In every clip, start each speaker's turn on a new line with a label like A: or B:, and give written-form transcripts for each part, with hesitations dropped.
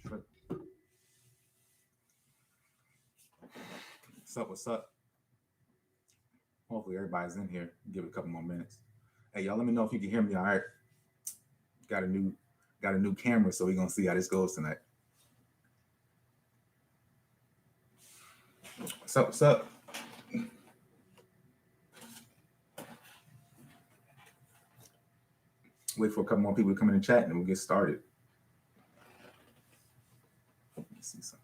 A: trip. What's up? What's up? Hopefully everybody's in here. Give it a couple more minutes. Hey, y'all, let me know if you can hear me. All right. Got a new got a new camera, so we're gonna see how this goes tonight. What's up? What's up? Wait for a couple more people to come in the chat, and we'll get started. Let me see something.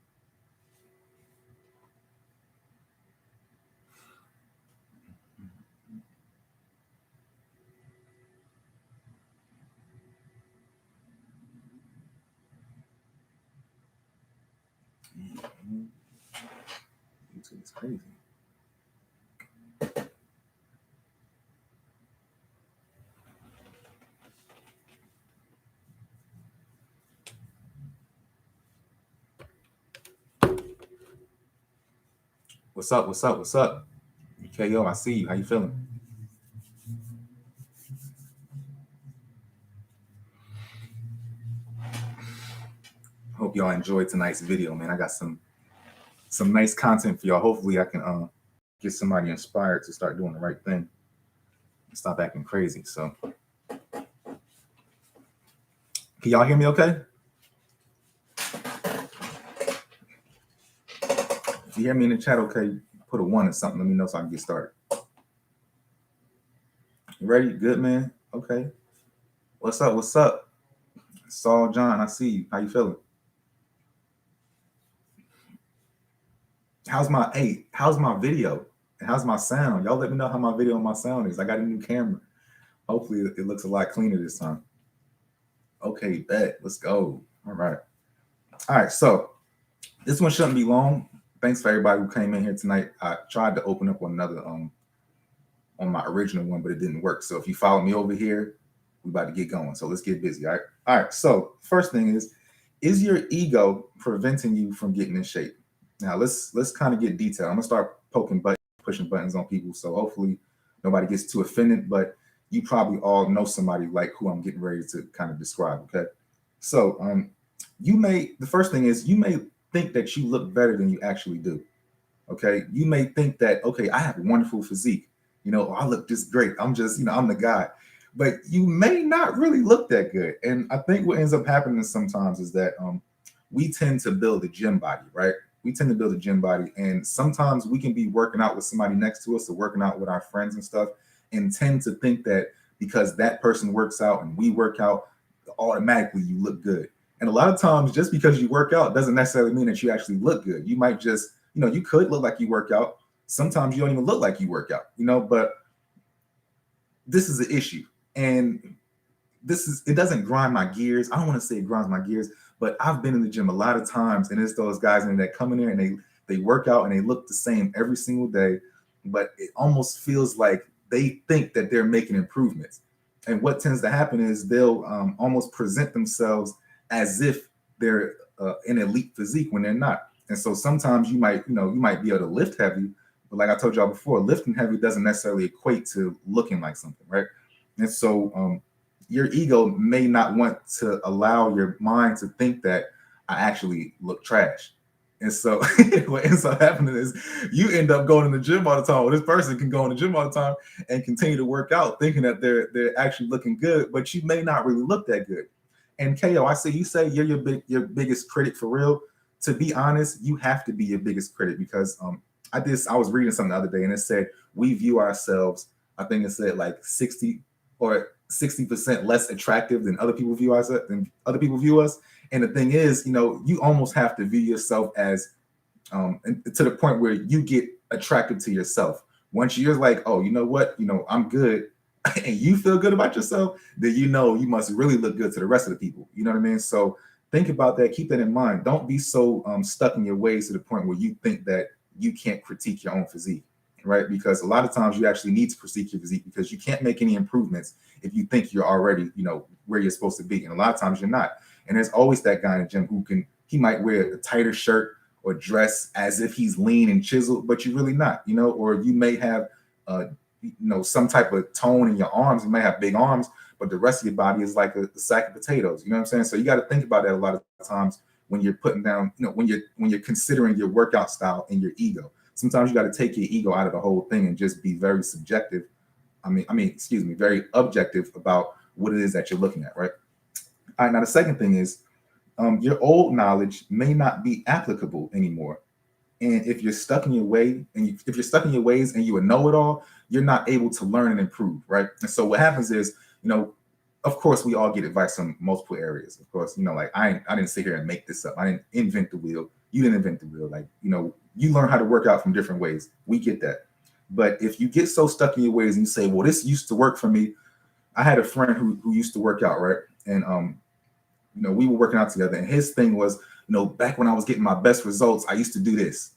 A: YouTube is crazy. What's up? What's up? What's up? KO, I see you. How you feeling? Hope y'all enjoyed tonight's video, man. I got some nice content for y'all. Hopefully, I can get somebody inspired to start doing the right thing and stop acting crazy. So, can y'all hear me? Okay. If you hear me in the chat, okay, put a 1 or something. Let me know so I can get started. You ready? Good, man. Okay. What's up? What's up? Saul John, I see you. How you feeling? How's my video? And how's my sound? Y'all let me know how my video and my sound is. I got a new camera. Hopefully it looks a lot cleaner this time. Okay, bet. Let's go. All right. All right. So this one shouldn't be long. Thanks for everybody who came in here tonight. I tried to open up another on my original one, but it didn't work. So if you follow me over here, we about to get going. So let's get busy. All right. All right. So first thing is your ego preventing you from getting in shape? Now let's kind of get detailed. I'm gonna start pushing buttons on people. So hopefully nobody gets too offended, but you probably all know somebody like who I'm getting ready to kind of describe. Okay. So the first thing is you may think that you look better than you actually do. Okay. You may think that, okay, I have a wonderful physique. I look just great. I'm just, I'm the guy. But you may not really look that good. And I think what ends up happening sometimes is that we tend to build a gym body, right? We tend to build a gym body. And sometimes we can be working out with somebody next to us or working out with our friends and stuff and tend to think that because that person works out and we work out, automatically you look good. And a lot of times, just because you work out doesn't necessarily mean that you actually look good. You might just, you could look like you work out. Sometimes you don't even look like you work out, but this is the issue. And it doesn't grind my gears. I don't want to say it grinds my gears, but I've been in the gym a lot of times, and it's those guys in that come in there and they work out and they look the same every single day, but it almost feels like they think that they're making improvements. And what tends to happen is they'll almost present themselves as if they're an elite physique when they're not. And so sometimes you might be able to lift heavy, but like I told y'all before, lifting heavy doesn't necessarily equate to looking like something, right? And so your ego may not want to allow your mind to think that I actually look trash. And so what ends up happening is you end up going to the gym all the time. Well, this person can go in the gym all the time and continue to work out thinking that they're actually looking good, but you may not really look that good. And KO, I see you say you're your biggest critic for real. To be honest, you have to be your biggest critic because I was reading something the other day and it said we view ourselves, I think it said like 60% less attractive than other people view us. And the thing is, you almost have to view yourself as to the point where you get attracted to yourself. Once you're like, oh, you know what, I'm good, and you feel good about yourself, then you must really look good to the rest of the people. You know what I mean? So think about that. Keep that in mind. Don't be so stuck in your ways to the point where you think that you can't critique your own physique, right? Because a lot of times you actually need to critique your physique because you can't make any improvements if you think you're already, where you're supposed to be. And a lot of times you're not. And there's always that guy in the gym he might wear a tighter shirt or dress as if he's lean and chiseled, but you're really not, or you may have, some type of tone in your arms. You may have big arms, but the rest of your body is like a sack of potatoes. You know what I'm saying? So you got to think about that a lot of times when you're putting down, when you're considering your workout style and your ego. Sometimes you got to take your ego out of the whole thing and just be very subjective. Excuse me, very objective about what it is that you're looking at, right? All right. Now the second thing is, your old knowledge may not be applicable anymore. And if you're stuck in your way, and if you're stuck in your ways and you a know-it-all, you're not able to learn and improve, right? And so what happens is, of course, we all get advice from multiple areas. Of course, like I didn't sit here and make this up. I didn't invent the wheel. You didn't invent the wheel. Like, you learn how to work out from different ways. We get that. But if you get so stuck in your ways and you say, well, this used to work for me. I had a friend who used to work out, right? And we were working out together, and his thing was, back when I was getting my best results, I used to do this.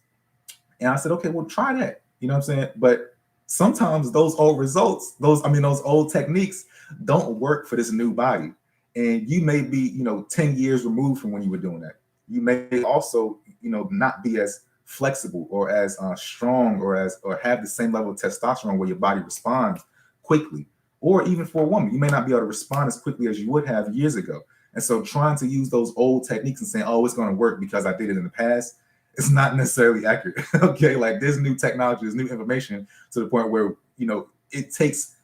A: And I said, okay, well, try that. You know what I'm saying? But sometimes those old results, those old techniques don't work for this new body. And you may be, 10 years removed from when you were doing that. You may also, not be as flexible or as strong or have the same level of testosterone where your body responds quickly. Or even for a woman, you may not be able to respond as quickly as you would have years ago. And so trying to use those old techniques and saying, oh, it's going to work because I did it in the past, it's not necessarily accurate. Okay. Like, there's new technology, there's new information to the point where, it takes,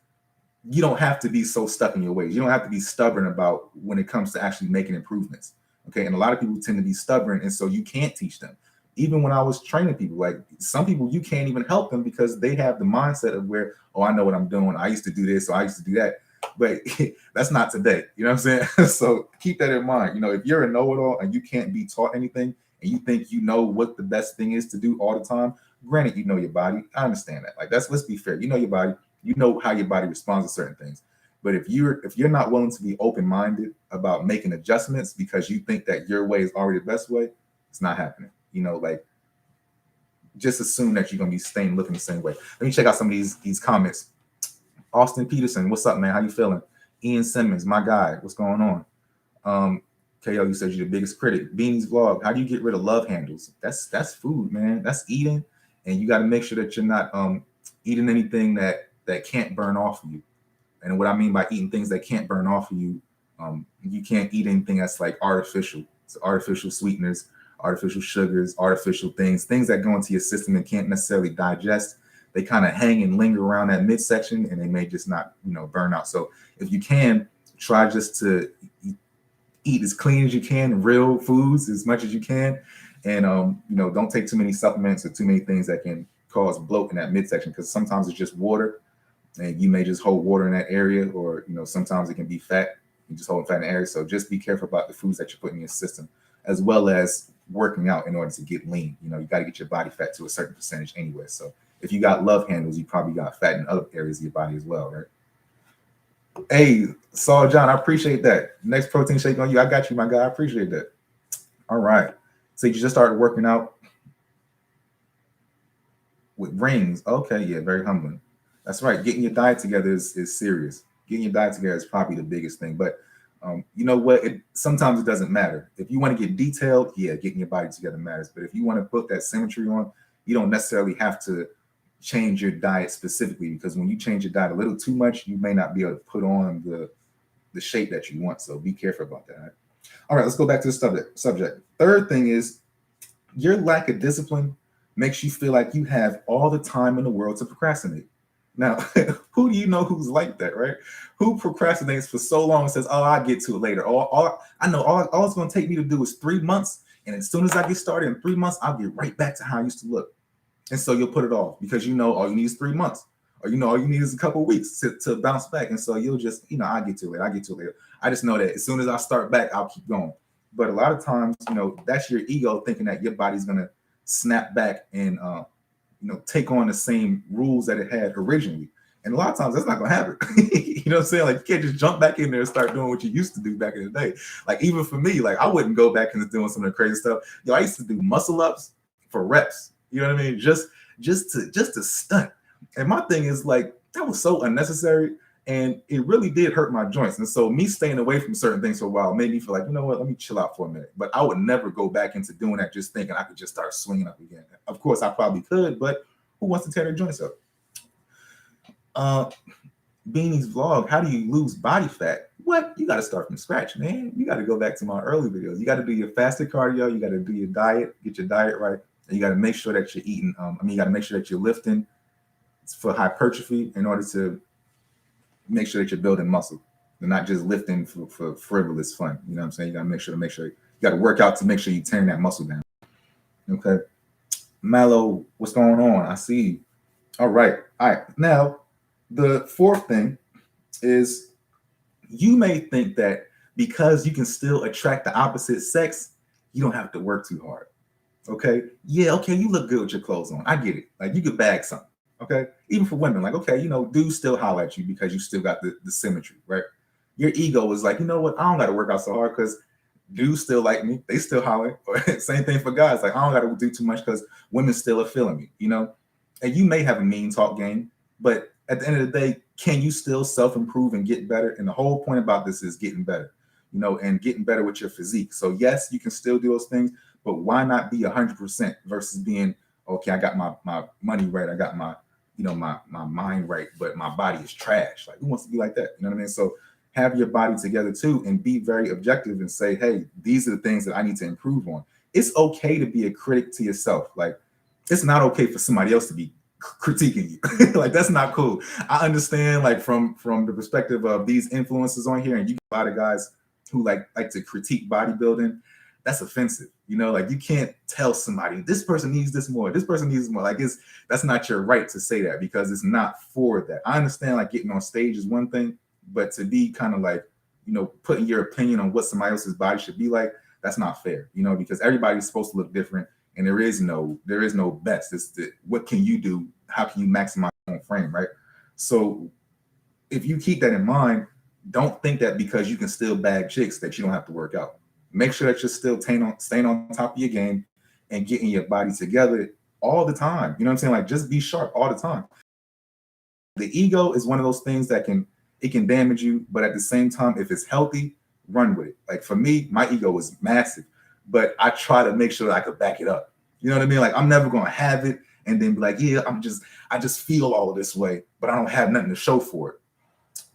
A: you don't have to be so stuck in your ways. You don't have to be stubborn about when it comes to actually making improvements. Okay. And a lot of people tend to be stubborn. And so you can't teach them. Even when I was training people, like some people, you can't even help them because they have the mindset of where, oh, I know what I'm doing. I used to do this, or I used to do that. But that's not today. You know what I'm saying? So keep that in mind. If you're a know-it-all and you can't be taught anything and you think you know what the best thing is to do all the time, granted, you know your body. I understand that. Like, let's be fair. You know your body. You know how your body responds to certain things. But if you're not willing to be open-minded about making adjustments because you think that your way is already the best way, it's not happening. Like, just assume that you're gonna be staying looking the same way. Let me check out some of these comments. Austin Peterson, what's up, man? How you feeling? Ian Simmons, my guy, what's going on? KO, you said you're the biggest critic. Beanie's vlog, how do you get rid of love handles? That's food, man. That's eating, and you got to make sure that you're not eating anything that can't burn off of you. And what I mean by eating things that can't burn off of you, you can't eat anything that's like artificial. So artificial sweeteners, artificial sugars, artificial things that go into your system and can't necessarily digest. They kind of hang and linger around that midsection, and they may just not, burn out. So if you can, try just to eat as clean as you can, real foods as much as you can, and don't take too many supplements or too many things that can cause bloat in that midsection, because sometimes it's just water, and you may just hold water in that area, or sometimes it can be fat. You just hold fat in the area. So just be careful about the foods that you put in your system, as well as working out in order to get lean. You got to get your body fat to a certain percentage anyway. So if you got love handles, you probably got fat in other areas of your body as well, right? Hey, Saul John, I appreciate that. Next protein shake on you. I got you, my guy. I appreciate that. All right. So you just started working out with rings. Okay, yeah, very humbling. That's right. Getting your diet together is serious. Getting your diet together is probably the biggest thing. But you know what? Sometimes it doesn't matter. If you want to get detailed, yeah, getting your body together matters. But if you want to put that symmetry on, you don't necessarily have to change your diet specifically, because when you change your diet a little too much, you may not be able to put on the shape that you want. So be careful about that. All right, let's go back to the subject. Third thing is, your lack of discipline makes you feel like you have all the time in the world to procrastinate. Now, who do you know who's like that, right? Who procrastinates for so long and says, oh, I'll get to it later. All it's going to take me to do is 3 months. And as soon as I get started in 3 months, I'll get right back to how I used to look. And so you'll put it off because all you need is 3 months, or all you need is a couple of weeks to bounce back. And so you'll just, I'll get to it. Later. I just know that as soon as I start back, I'll keep going. But a lot of times, that's your ego thinking that your body's going to snap back and, take on the same rules that it had originally. And a lot of times that's not going to happen. You know what I'm saying? Like, you can't just jump back in there and start doing what you used to do back in the day. Like, even for me, like, I wouldn't go back into doing some of the crazy stuff. I used to do muscle ups for reps. You know what I mean? Just to stunt. And my thing is, like, that was so unnecessary, and it really did hurt my joints. And so me staying away from certain things for a while made me feel like, you know what, let me chill out for a minute. But I would never go back into doing that just thinking I could just start swinging up again. Of course, I probably could, but who wants to tear their joints up? Beanie's vlog, how do you lose body fat? What? You got to start from scratch, man. You got to go back to my early videos. You got to do your fasted cardio. You got to do your diet, get your diet right. And you got to make sure that you're eating. You got to make sure that you're lifting for hypertrophy in order to make sure that you're building muscle. You're not just lifting for frivolous fun. You know what I'm saying? You got to make sure you got to work out to make sure you turn that muscle down. Okay. Mallow, what's going on? I see you. All right. Now, the fourth thing is you may think that because you can still attract the opposite sex, you don't have to work too hard. Okay. Yeah. Okay. You look good with your clothes on. I get it. Like you could bag something. Okay. Even for women, like, okay, dudes still holler at you because you still got the symmetry, right? Your ego is like, you know what? I don't got to work out so hard because dudes still like me. They still holler. Same thing for guys. Like, I don't got to do too much because women still are feeling me. And you may have a mean talk game, but at the end of the day, can you still self-improve and get better? And the whole point about this is getting better, and getting better with your physique. So yes, you can still do those things, but why not be 100% versus being, okay, I got my money right. I got my mind right, but my body is trash. Like, who wants to be like that? You know what I mean? So have your body together too and be very objective and say, hey, these are the things that I need to improve on. It's okay to be a critic to yourself. Like, it's not okay for somebody else to be critiquing you. Like, that's not cool. I understand, like, from the perspective of these influencers on here, and you get a lot of guys who like to critique bodybuilding. That's offensive. Like, you can't tell somebody this person needs this more, this person needs more. Like, that's not your right to say that because it's not for that. I understand, like, getting on stage is one thing, but to be kind of like, putting your opinion on what somebody else's body should be like, that's not fair, because everybody's supposed to look different. And there is no best. It's what can you do? How can you maximize your own frame, right? So if you keep that in mind, don't think that because you can still bag chicks that you don't have to work out. Make sure that you're still staying on top of your game and getting your body together all the time. You know what I'm saying? Like, just be sharp all the time. The ego is one of those things that can damage you, but at the same time, if it's healthy, run with it. Like, for me, my ego is massive, but I try to make sure that I could back it up. You know what I mean? Like, I'm never gonna have it and then be like, yeah, I just feel all of this way, but I don't have nothing to show for it.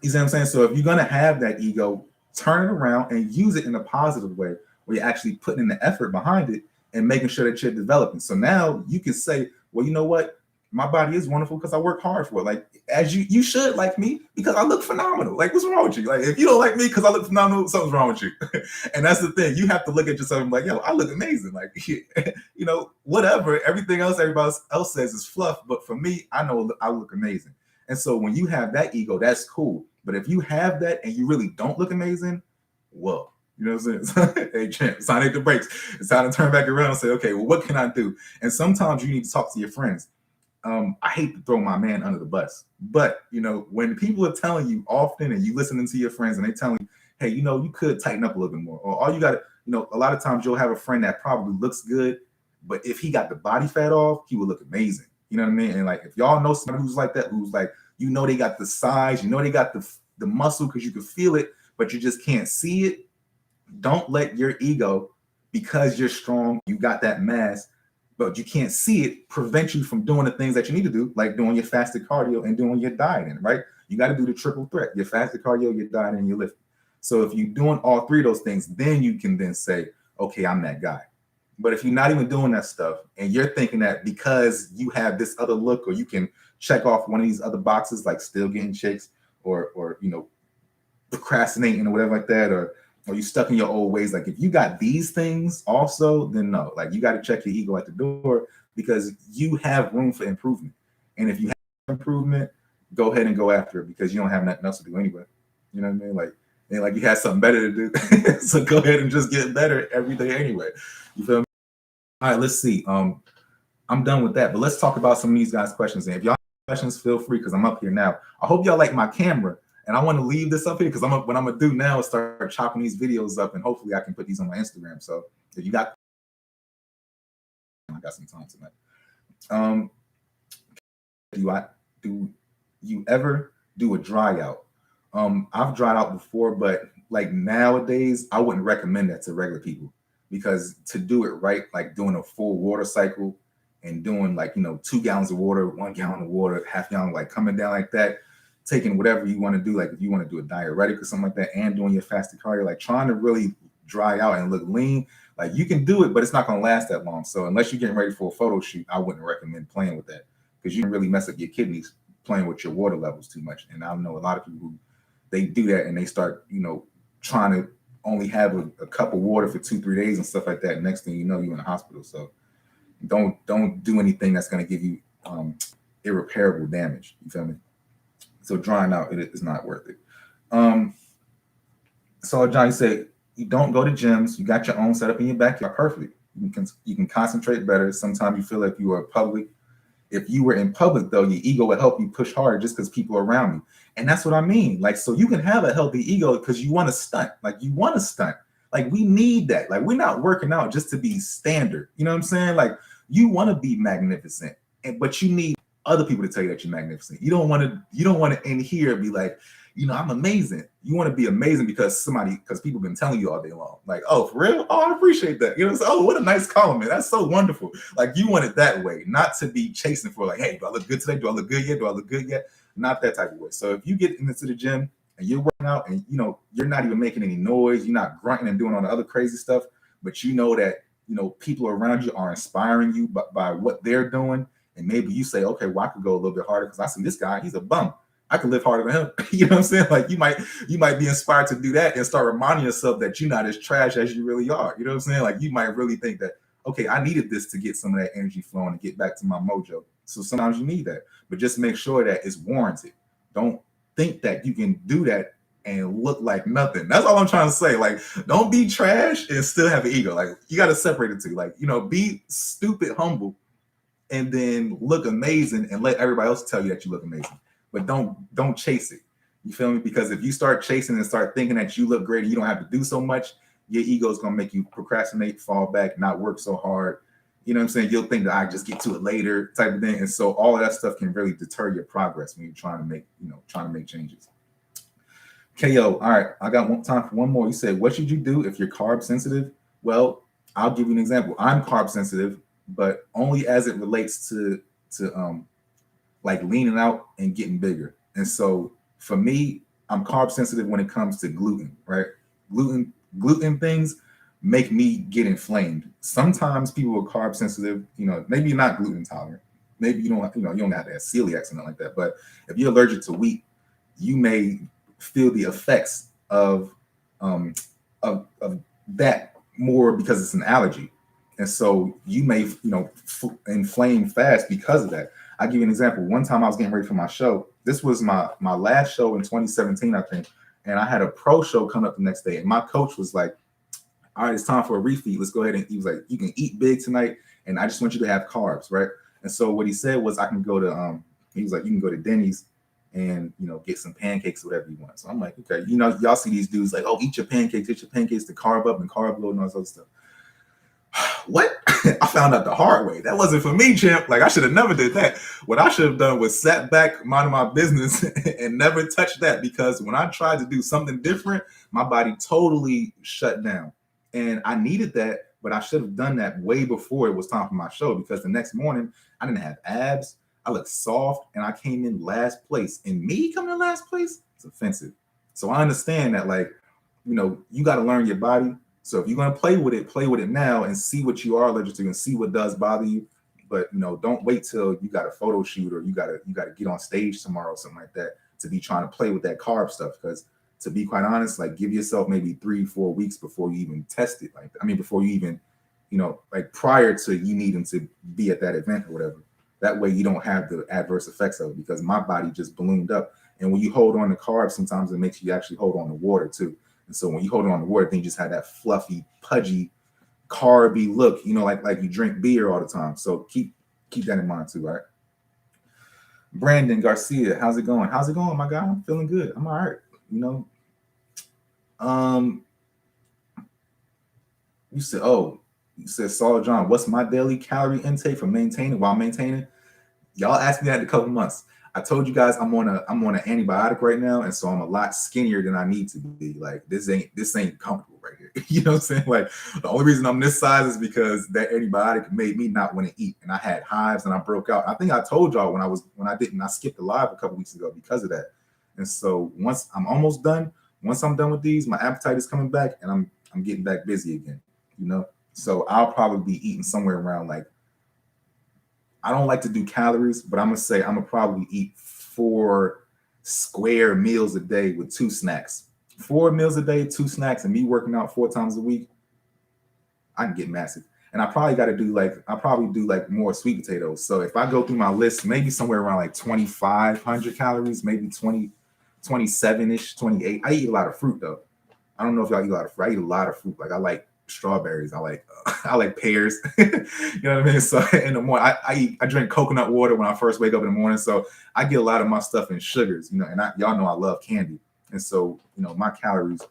A: You see what I'm saying? So if you're gonna have that ego, turn it around and use it in a positive way where you're actually putting in the effort behind it and making sure that you're developing. So now you can say, well, you know what? My body is wonderful because I work hard for it. Like, as you should like me because I look phenomenal. Like, what's wrong with you? Like, if you don't like me because I look phenomenal, something's wrong with you. And that's the thing. You have to look at yourself and be like, yo, I look amazing. Like, whatever. Everything else everybody else says is fluff. But for me, I know I look amazing. And so when you have that ego, that's cool. But if you have that and you really don't look amazing, well, you know what I'm saying? Hey, champ, it's time to hit the brakes. It's time to turn back around and say, okay, well, what can I do? And sometimes you need to talk to your friends. I hate to throw my man under the bus, but when people are telling you often and you listening to your friends and they telling you, hey, you could tighten up a little bit more, or all you got to, a lot of times you'll have a friend that probably looks good, but if he got the body fat off, he would look amazing. You know what I mean? And like, if y'all know somebody who's like that, who's like, they got the size, they got the muscle because you can feel it, but you just can't see it. Don't let your ego, because you're strong, you got that mass, but you can't see it, prevent you from doing the things that you need to do, like doing your fasted cardio and doing your dieting, right? You got to do the triple threat, your fasted cardio, your diet, and your lifting. So if you're doing all three of those things, then you can then say, okay, I'm that guy. But if you're not even doing that stuff and you're thinking that because you have this other look, or you can check off one of these other boxes, like still getting chicks or procrastinating or whatever like that, or you stuck in your old ways, like if you got these things also, then no, like you got to check your ego at the door because you have room for improvement. And if you have improvement, go ahead and go after it because you don't have nothing else to do anyway. You know what I mean? Like you had something better to do. So go ahead and just get better every day anyway. You feel me? All right, let's see. I'm done with that, but let's talk about some of these guys' questions. And if y'all have questions, feel free because I'm up here now. I hope y'all like my camera. And I want to leave this up here because what I'm gonna do now is start chopping these videos up, and hopefully I can put these on my Instagram. So if you got, I got some time tonight. Do you ever do a dry out? I've dried out before, but like nowadays, I wouldn't recommend that to regular people because to do it right, like doing a full water cycle and doing like 2 gallons of water, 1 gallon of water, half gallon, like coming down like that. taking whatever you want to do, like if you want to do a diuretic or something like that, and doing your fasted cardio, like trying to really dry out and look lean, like you can do it, but it's not going to last that long. So unless you're getting ready for a photo shoot, I wouldn't recommend playing with that, because you can really mess up your kidneys playing with your water levels too much. And I know a lot of people who they do that and they start, trying to only have a cup of water for 2-3 days and stuff like that. Next thing you know, you're in the hospital. So don't do anything that's going to give you irreparable damage. You feel me? So drying out, it is not worth it. So Johnny said, you don't go to gyms. You got your own setup in your backyard. Perfect. You can concentrate better. Sometimes you feel like you are public. If you were in public, though, your ego would help you push harder just because people are around you. And that's what I mean. Like, so you can have a healthy ego because you want to stunt. Like, you want to stunt. Like, we need that. Like, we're not working out just to be standard. You know what I'm saying? Like, you want to be magnificent, but you need other people to tell you that you're magnificent. You don't want to in here be like, I'm amazing. You want to be amazing because people have been telling you all day long, like, oh, for real? Oh, I appreciate that. Oh, what a nice compliment. That's so wonderful. Like, you want it that way, not to be chasing for like, hey, do I look good today? Do I look good yet? Do I look good yet? Not that type of way. So if you get into the gym and you're working out and, you're not even making any noise, you're not grunting and doing all the other crazy stuff, but you know that, people around you are inspiring you by what they're doing. And maybe you say, okay, well, I could go a little bit harder because I see this guy, he's a bum. I could live harder than him. You know what I'm saying? Like you might be inspired to do that and start reminding yourself that you're not as trash as you really are. You know what I'm saying? Like you might really think that, okay, I needed this to get some of that energy flowing and get back to my mojo. So sometimes you need that, but just make sure that it's warranted. Don't think that you can do that and look like nothing. That's all I'm trying to say. Like, don't be trash and still have an ego. Like you got to separate the two. Like, be stupid, humble, and then look amazing and let everybody else tell you that you look amazing. But don't chase it. You feel me? Because if you start chasing and start thinking that you look great and you don't have to do so much, your ego is going to make you procrastinate, fall back, not work so hard. You know what I'm saying? You'll think that I just get to it later type of thing. And so all of that stuff can really deter your progress when you're trying to make changes. KO, all right, I got time for one more. You said, what should you do if you're carb sensitive? Well, I'll give you an example. I'm carb sensitive, but only as it relates to like leaning out and getting bigger. And so for me, I'm carb sensitive when it comes to gluten, right? Gluten things make me get inflamed. Sometimes people are carb sensitive, maybe you're not gluten intolerant. Maybe you don't have to have celiac or something like that. But if you're allergic to wheat, you may feel the effects of that more because it's an allergy. And so you may, inflame fast because of that. I'll give you an example. One time I was getting ready for my show. This was my last show in 2017, I think. And I had a pro show coming up the next day. And my coach was like, all right, it's time for a refeed. Let's go ahead. And he was like, you can eat big tonight. And I just want you to have carbs, right? And so what he said was I can go to, he was like, you can go to Denny's and, get some pancakes, whatever you want. So I'm like, okay, y'all see these dudes like, oh, eat your pancakes to carb up and carb load and all this other stuff. What? I found out the hard way. That wasn't for me, champ. Like I should have never did that. What I should have done was sat back, minding my business and never touched that, because when I tried to do something different, my body totally shut down. And I needed that, but I should have done that way before it was time for my show, because the next morning I didn't have abs. I looked soft and I came in last place. And me coming in last place, it's offensive. So I understand that, like, you got to learn your body. So if you're going to play with it now and see what you are allergic to and see what does bother you. But, don't wait till you got a photo shoot or you got to get on stage tomorrow or something like that to be trying to play with that carb stuff. Because to be quite honest, like give yourself maybe 3-4 weeks before you even test it. Before you even, like prior to you needing to be at that event or whatever. That way you don't have the adverse effects of it, because my body just ballooned up. And when you hold on to carbs, sometimes it makes you actually hold on to water too. And so when you hold on to water, then you just have that fluffy, pudgy, carby look, like you drink beer all the time. So keep that in mind too, right? Brandon Garcia, how's it going? How's it going, my guy? I'm feeling good. I'm all right. You said, Saul John, what's my daily calorie intake for maintaining? Y'all asked me that in a couple months. I told you guys I'm on an antibiotic right now, and so I'm a lot skinnier than I need to be. Like this ain't comfortable right here. You know what I'm saying? Like the only reason I'm this size is because that antibiotic made me not want to eat, and I had hives and I broke out. I think I told y'all when I skipped the live a couple weeks ago because of that. And so once I'm almost done, once I'm done with these, my appetite is coming back and I'm getting back busy again, you know? So I'll probably be eating somewhere around like, I don't like to do calories, but I'm gonna say I'm gonna probably eat 4 square meals a day with 2 snacks. 4 meals a day, 2 snacks, and me working out 4 times a week, I can get massive. And I probably got to do like more sweet potatoes. So if I go through my list, maybe somewhere around like 2,500 calories, maybe 20, 27-ish, 28. I eat a lot of fruit though. I don't know if y'all eat a lot of fruit. I eat a lot of fruit. Like I like strawberries. I like I like pears. You know what I mean? So in the morning, I drink coconut water when I first wake up in the morning. So I get a lot of my stuff in sugars, you know, and y'all know I love candy. And so, you know, my calories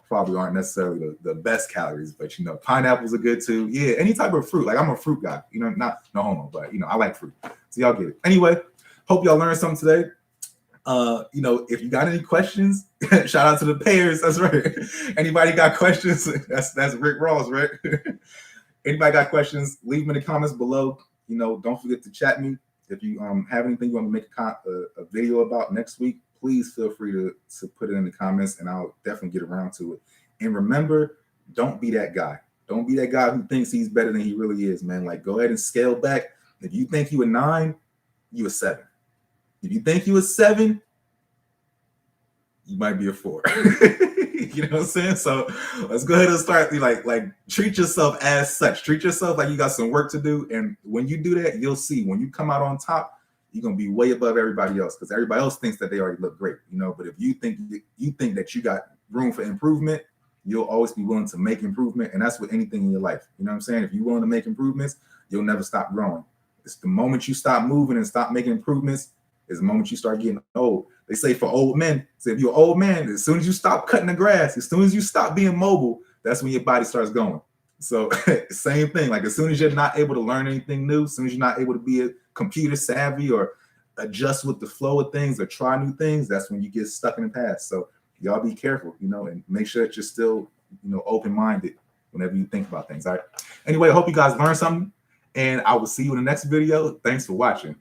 A: probably aren't necessarily the best calories, but you know, pineapples are good too. Yeah, any type of fruit. Like I'm a fruit guy, you know, not no homo, but you know, I like fruit. So y'all get it. Anyway, hope y'all learned something today. You know, if you got any questions, shout out to the payers. That's right. Anybody got questions? That's Rick Ross, right? Anybody got questions? Leave them in the comments below. You know, don't forget to chat me. If you have anything you want to make a video about next week, please feel free to put it in the comments and I'll definitely get around to it. And remember, don't be that guy. Don't be that guy who thinks he's better than he really is, man. Like, go ahead and scale back. If you think you a 9, you a 7. If you think you a 7, you might be a 4. You know what I'm saying? So let's go ahead and start. Like treat yourself as such. Treat yourself like you got some work to do. And when you do that, you'll see when you come out on top, you're gonna be way above everybody else because everybody else thinks that they already look great, you know. But if you think that you got room for improvement, you'll always be willing to make improvement. And that's with anything in your life. You know what I'm saying? If you're willing to make improvements, you'll never stop growing. It's the moment you stop moving and stop making improvements is the moment you start getting old. They say for old men, so if you're an old man, as soon as you stop cutting the grass, as soon as you stop being mobile, that's when your body starts going. So same thing, like as soon as you're not able to learn anything new, as soon as you're not able to be a computer savvy or adjust with the flow of things or try new things, that's when you get stuck in the past. So y'all be careful, you know, and make sure that you're still, you know, open-minded whenever you think about things. All right. Anyway, I hope you guys learned something and I will see you in the next video. Thanks for watching.